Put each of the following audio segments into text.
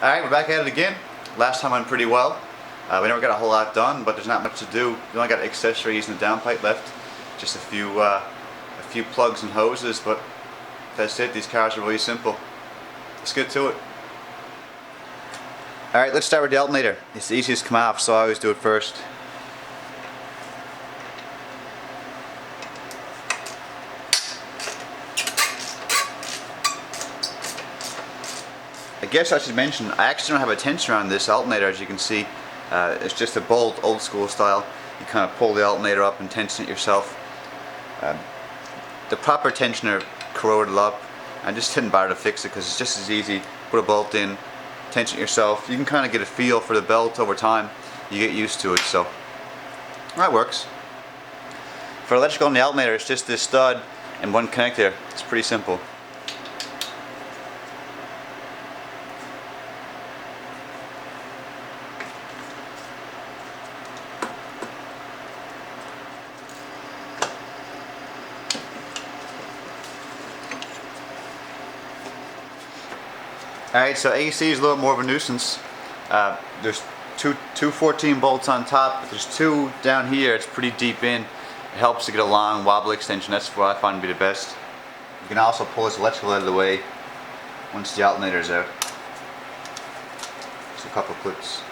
Alright, we're back at it again. Last time went pretty well. We never got a whole lot done, but there's not much to do. We only got accessories and the downpipe left. Just a few plugs and hoses, but that's it. These cars are really simple. Let's get to it. Alright, let's start with the alternator. It's the easiest to come off, so I always do it first. I guess I should mention, I actually don't have a tensioner on this alternator, as you can see. It's just a bolt, old school style. You kind of pull the alternator up and tension it yourself. The proper tensioner corroded up. I just didn't bother to fix it because it's just as easy. Put a bolt in, tension it yourself. You can kind of get a feel for the belt over time. You get used to it, so that works. For electrical on the alternator, it's just this stud and one connector. It's pretty simple. Alright, so AC is a little more of a nuisance. There's two 14 bolts on top, but there's two down here. It's pretty deep in. It helps to get a long wobble extension. That's what I find to be the best. You can also pull this electrical out of the way once the alternator is out. Just a couple of clips.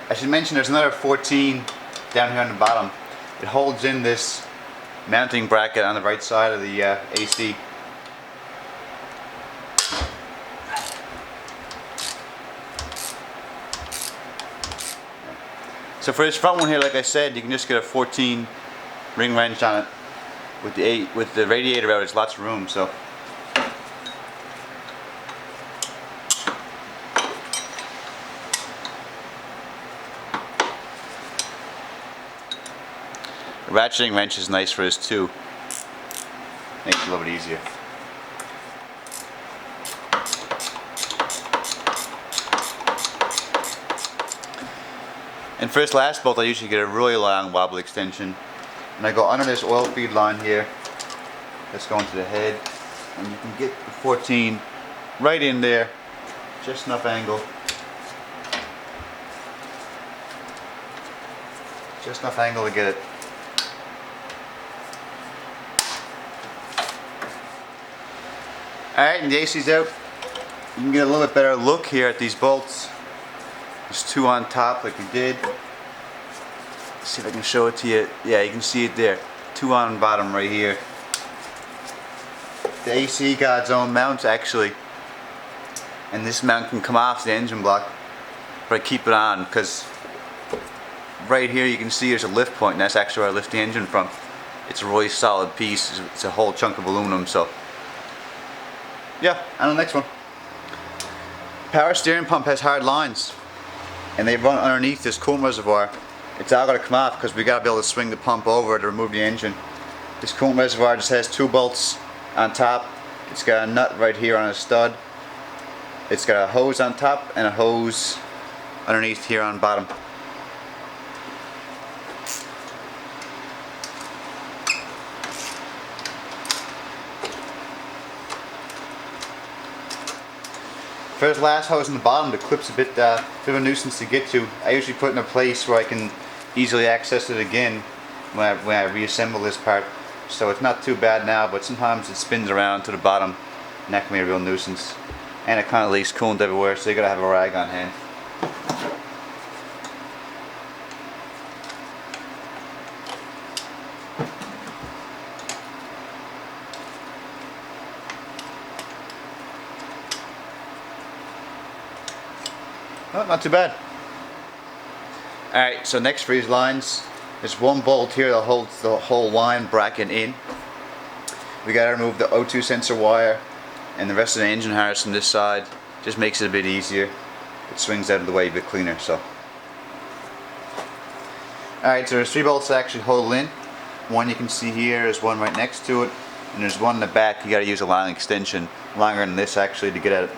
I should mention there's another 14 down here on the bottom. It holds in this mounting bracket on the right side of the AC. So for this front one here, like I said, you can just get a 14 ring wrench on it. With the radiator out, there's lots of room. So. The ratcheting wrench is nice for this too. Makes it a little bit easier. And for this last bolt, I usually get a really long wobble extension. And I go under this oil feed line here. Let's go into the head. And you can get the 14 right in there. Just enough angle. Just enough angle to get it. Alright, and the AC's out. You can get a little bit better look here at these bolts. There's two on top like we did. Let's see if I can show it to you. Yeah, you can see it there. Two on bottom right here. The AC got its own mount actually. And this mount can come off the engine block. But I keep it on because right here you can see there's a lift point, and that's actually where I lift the engine from. It's a really solid piece. It's a whole chunk of aluminum, so yeah, on the next one. Power steering pump has hard lines, and they run underneath this coolant reservoir. It's all got to come off because we got to be able to swing the pump over to remove the engine. This coolant reservoir just has two bolts on top. It's got a nut right here on a stud. It's got a hose on top and a hose underneath here on bottom. For this last hose in the bottom, the clip's a bit of a nuisance to get to. I usually put it in a place where I can easily access it again when I reassemble this part. So it's not too bad now, but sometimes it spins around to the bottom, and that can be a real nuisance. And it kind of leaks coolant everywhere, so you gotta have a rag on hand. Oh, not too bad. Alright, so next for these lines, there's one bolt here that holds the whole line bracket in. We gotta remove the O2 sensor wire and the rest of the engine harness on this side. Just makes it a bit easier. It swings out of the way a bit cleaner. So Alright, so there's 3 bolts that actually hold it in. One you can see here, there's one right next to it, and there's one in the back. You gotta use a long extension, longer than this actually, to get at it.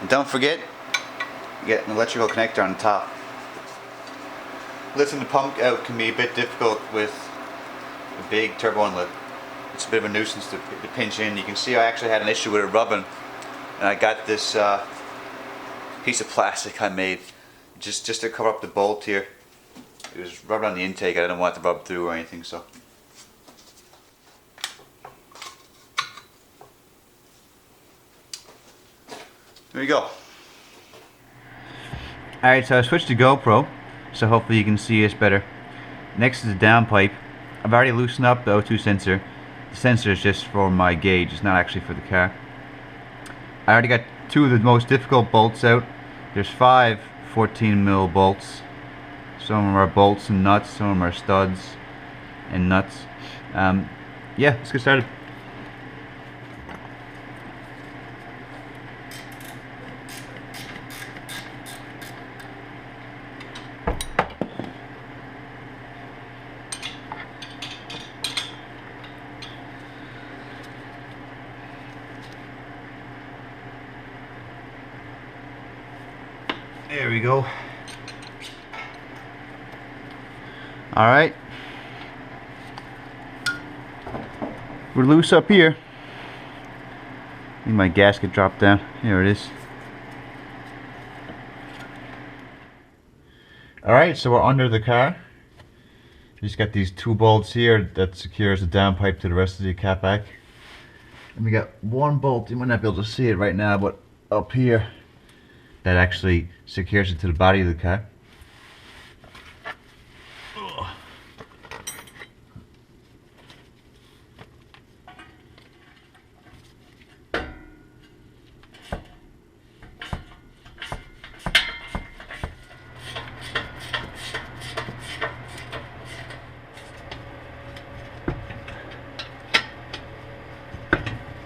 And don't forget, you get an electrical connector on the top. Lifting the pump out can be a bit difficult with a big turbo inlet. It's a bit of a nuisance to pinch in. You can see I actually had an issue with it rubbing, and I got this piece of plastic I made just to cover up the bolt here. It was rubbing on the intake. I didn't want it to rub through or anything, so. There you go. Alright, so I switched to GoPro, so hopefully you can see this better. Next is the downpipe. I've already loosened up the O2 sensor. The sensor is just for my gauge, it's not actually for the car. I already got 2 of the most difficult bolts out. There's 5 14mm bolts. Some of them are bolts and nuts, some of them are studs and nuts. Yeah, let's get started. There we go. Alright. We're loose up here. Need my gasket dropped down. Here it is. Alright, so we're under the car. Just got these 2 bolts here that secures the downpipe to the rest of the catback. And we got 1 bolt, you might not be able to see it right now, but up here that actually secures it to the body of the car.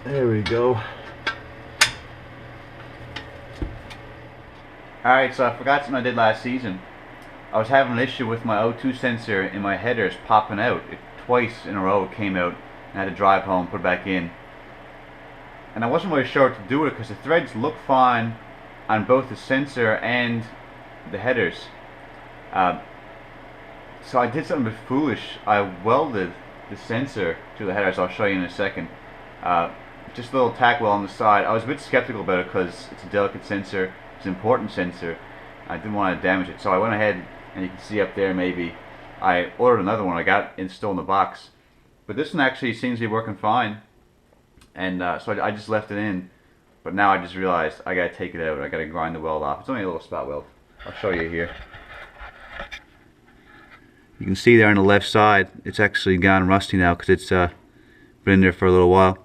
There we go. Alright, so I forgot something I did last season. I was having an issue with my O2 sensor in my headers popping out. Twice in a row it came out, and I had to drive home, put it back in. And I wasn't really sure what to do with it because the threads look fine on both the sensor and the headers. So I did something a bit foolish. I welded the sensor to the headers. I'll show you in a second. Just a little tack weld on the side. I was a bit skeptical about it because it's a delicate sensor. It's an important sensor. I didn't want to damage it, so I went ahead, and you can see up there maybe I ordered another one. I got it installed in the box, but this one actually seems to be working fine, and so I just left it in. But now I just realized I gotta take it out. I gotta grind the weld off. It's only a little spot weld. I'll show you here. You can see there on the left side, it's actually gone rusty now because it's been in there for a little while.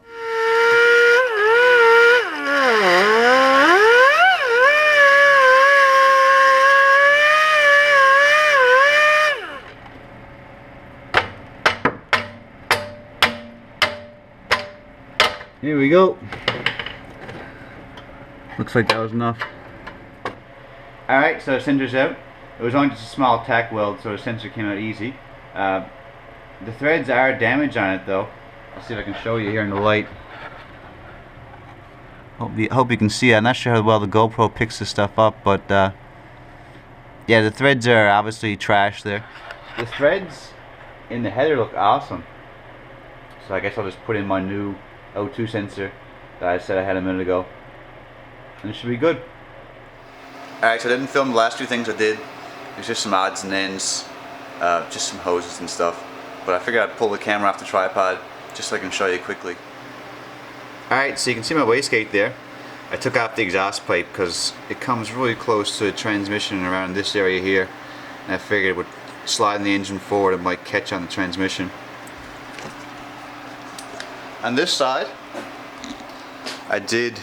Here we go. Looks like that was enough. Alright, so the sensor's out. It was only just a small tack weld, so the sensor came out easy. The threads are damaged on it though. I'll see if I can show you here in the light. Hope you can see it. I'm not sure how well the GoPro picks this stuff up, but yeah, the threads are obviously trash there. The threads in the header look awesome. So I guess I'll just put in my new O2 sensor that I said I had a minute ago, and it should be good. Alright, so I didn't film the last 2 things I did. There's just some odds and ends, just some hoses and stuff, but I figured I'd pull the camera off the tripod just so I can show you quickly. Alright, so you can see my wastegate there. I took off the exhaust pipe because it comes really close to the transmission around this area here, and I figured with sliding the engine forward it might catch on the transmission. On this side, I did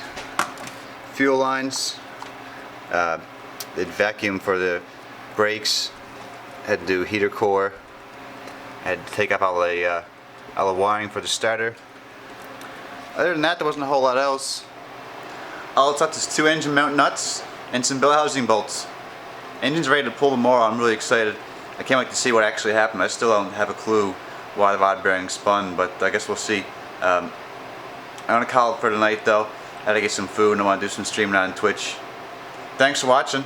fuel lines, did vacuum for the brakes, had to do heater core, I had to take off all the wiring for the starter. Other than that, there wasn't a whole lot else. All it's left is 2 engine mount nuts and some bell housing bolts. Engine's ready to pull tomorrow. I'm really excited. I can't wait to see what actually happened. I still don't have a clue why the rod bearing spun, but I guess we'll see. I'm gonna call it for tonight though. I gotta get some food and I wanna do some streaming on Twitch. Thanks for watching.